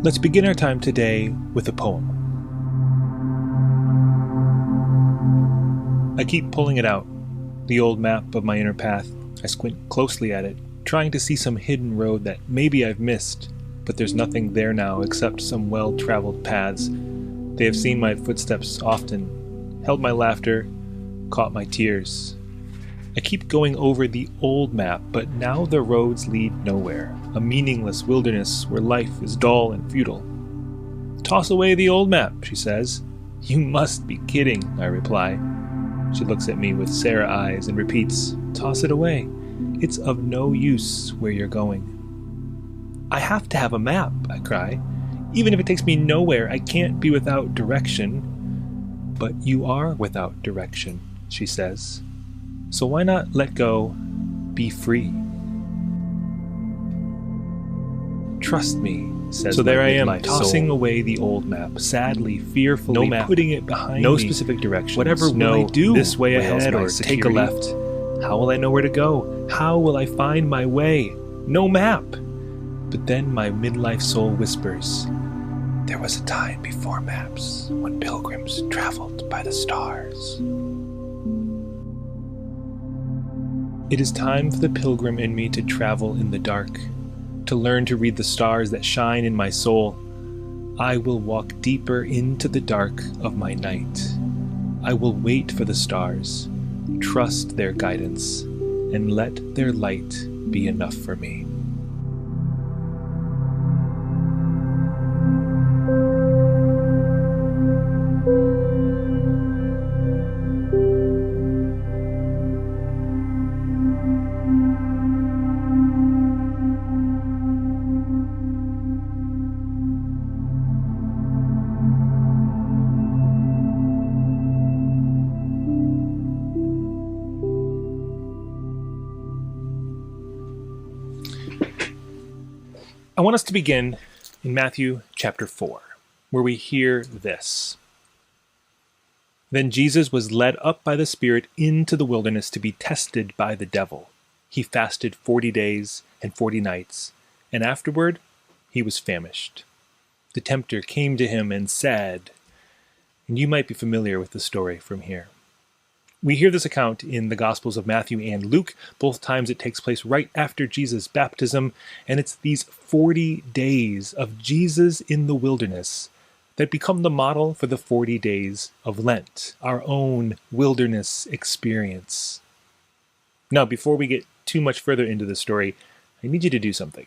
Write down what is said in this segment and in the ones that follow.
Let's begin our time today with a poem. I keep pulling it out, the old map of my inner path. I squint closely at it, trying to see some hidden road that maybe I've missed, but there's nothing there now except some well-traveled paths. They have seen my footsteps often, held my laughter, caught my tears. I keep going over the old map, but now the roads lead nowhere, a meaningless wilderness where life is dull and futile. Toss away the old map, she says. You must be kidding, I reply. She looks at me with Sarah eyes and repeats, toss it away. It's of no use where you're going. I have to have a map, I cry. Even if it takes me nowhere, I can't be without direction. But you are without direction, she says. So why not let go, be free? Trust me, says so there I am, tossing away the old map, sadly, fearfully, no map, putting it behind no me. specific direction. Whatever will I do? This way ahead or take a left? How will I know where to go? How will I find my way? No map. But then my midlife soul whispers, there was a time before maps when pilgrims traveled by the stars. It is time for the pilgrim in me to travel in the dark, to learn to read the stars that shine in my soul. I will walk deeper into the dark of my night. I will wait for the stars, trust their guidance, and let their light be enough for me. I want us to begin in Matthew chapter 4, where we hear this. Then Jesus was led up by the Spirit into the wilderness to be tested by the devil. He fasted 40 days and 40 nights, and afterward he was famished. The tempter came to him and said, and you might be familiar with the story from here. We hear this account in the Gospels of Matthew and Luke. Both times it takes place right after Jesus' baptism, and it's these 40 days of Jesus in the wilderness that become the model for the 40 days of Lent, our own wilderness experience. Now, before we get too much further into the story, I need you to do something.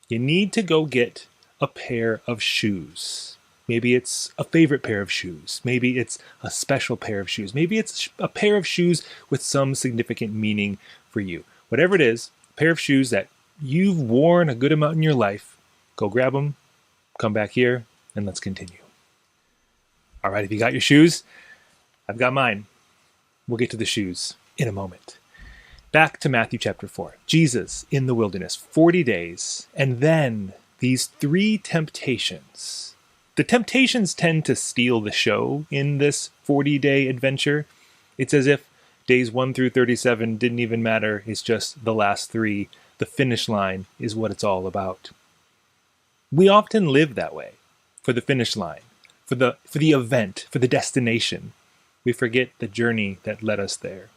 You need to go get a pair of shoes. Maybe it's a favorite pair of shoes. Maybe it's a special pair of shoes. Maybe it's a pair of shoes with some significant meaning for you. Whatever it is, a pair of shoes that you've worn a good amount in your life, go grab them, come back here, and let's continue. All right, if you got your shoes, I've got mine. We'll get to the shoes in a moment. Back to Matthew chapter 4. Jesus in the wilderness, 40 days, and then these 3 temptations. The temptations tend to steal the show in this 40-day adventure. It's as if days 1 through 37 didn't even matter. It's just the last 3. The finish line is what it's all about. We often live that way, for the finish line, for the event, for the destination. We forget the journey that led us there.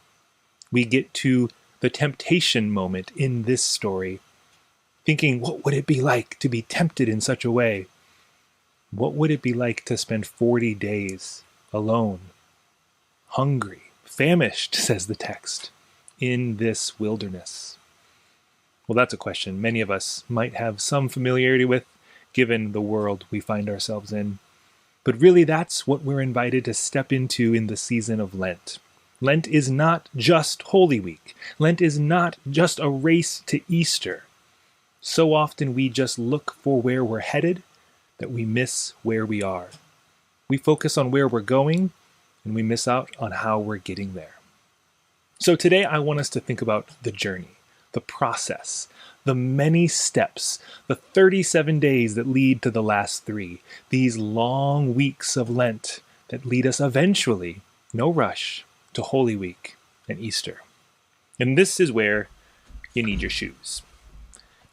We get to the temptation moment in this story, thinking, what would it be like to be tempted in such a way? What would it be like to spend 40 days alone, hungry, famished, says the text, in this wilderness? Well, that's a question many of us might have some familiarity with, given the world we find ourselves in. But really, that's what we're invited to step into in the season of Lent. Lent is not just Holy Week. Lent is not just a race to Easter. So often we just look for where we're headed, that we miss where we are. We focus on where we're going, and we miss out on how we're getting there. So today I want us to think about the journey, the process, the many steps, the 37 days that lead to the last 3, these long weeks of Lent that lead us eventually, no rush, to Holy Week and Easter. And this is where you need your shoes.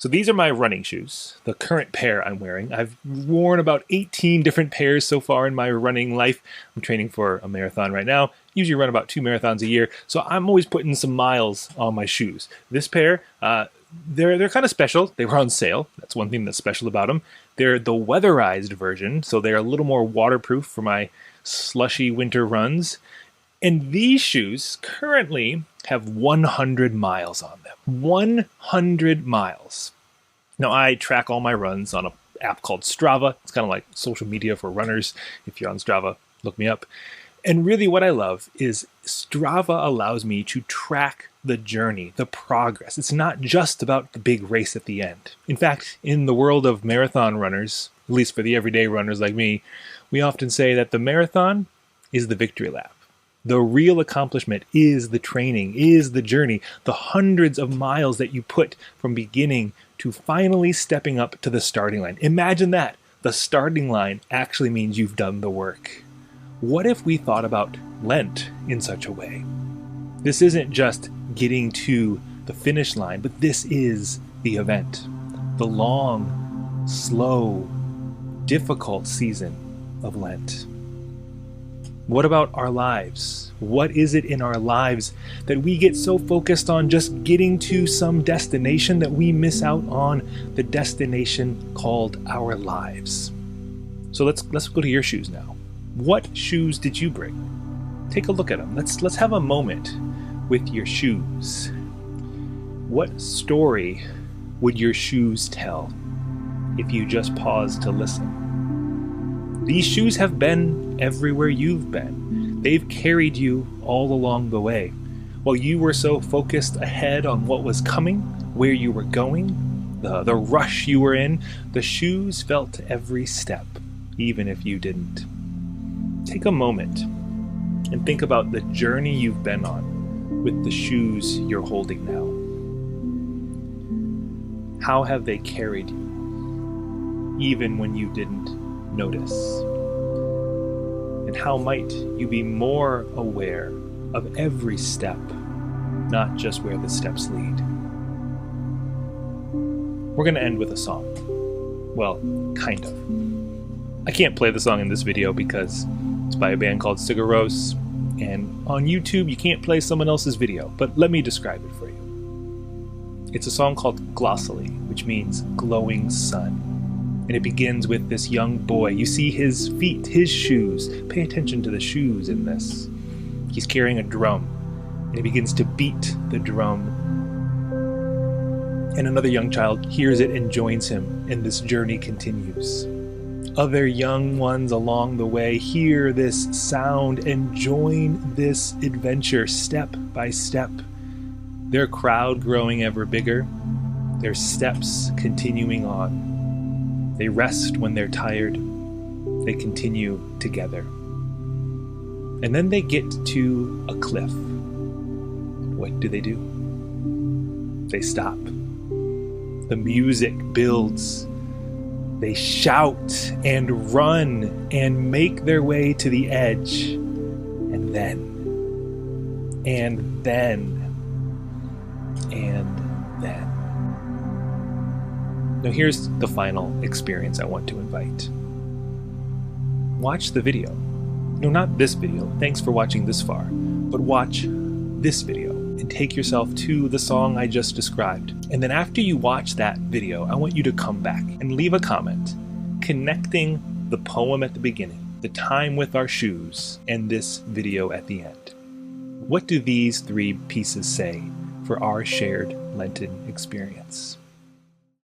So these are my running shoes, the current pair I'm wearing. I've worn about 18 different pairs so far in my running life. I'm training for a marathon right now. Usually run about 2 marathons a year, so I'm always putting some miles on my shoes. This pair, they're kind of special. They were on sale. That's one thing that's special about them. They're the weatherized version, so they're a little more waterproof for my slushy winter runs. And these shoes currently have 100 miles on them. 100 miles. Now, I track all my runs on an app called Strava. It's kind of like social media for runners. If you're on Strava, look me up. And really what I love is Strava allows me to track the journey, the progress. It's not just about the big race at the end. In fact, in the world of marathon runners, at least for the everyday runners like me, we often say that the marathon is the victory lap. The real accomplishment is the training, is the journey, the hundreds of miles that you put from beginning to finally stepping up to the starting line. Imagine that. The starting line actually means you've done the work. What if we thought about Lent in such a way? This isn't just getting to the finish line, but this is the event. The long, slow, difficult season of Lent. What about our lives? What is it in our lives that we get so focused on just getting to some destination that we miss out on the destination called our lives? So let's go to your shoes now. What shoes did you bring? Take a look at them. Let's have a moment with your shoes. What story would your shoes tell if you just paused to listen? These shoes have been everywhere you've been. They've carried you all along the way. While you were so focused ahead on what was coming, where you were going, the rush you were in, the shoes felt every step, even if you didn't. Take a moment and think about the journey you've been on with the shoes you're holding now. How have they carried you, even when you didn't notice? And how might you be more aware of every step, not just where the steps lead? We're going to end with a song. Well, kind of. I can't play the song in this video because it's by a band called Sigur Rós, and on YouTube you can't play someone else's video, but let me describe it for you. It's a song called Glossally, which means glowing sun. And it begins with this young boy. You see his feet, his shoes. Pay attention to the shoes in this. He's carrying a drum, and he begins to beat the drum. And another young child hears it and joins him, and this journey continues. Other young ones along the way hear this sound and join this adventure step by step. Their crowd growing ever bigger, their steps continuing on. They rest when they're tired. They continue together. And then they get to a cliff. What do? They stop. The music builds. They shout and run and make their way to the edge. And then. Now here's the final experience I want to invite. Watch the video. No, not this video. Thanks for watching this far. But watch this video and take yourself to the song I just described. And then after you watch that video, I want you to come back and leave a comment connecting the poem at the beginning, the time with our shoes, and this video at the end. What do these three pieces say for our shared Lenten experience?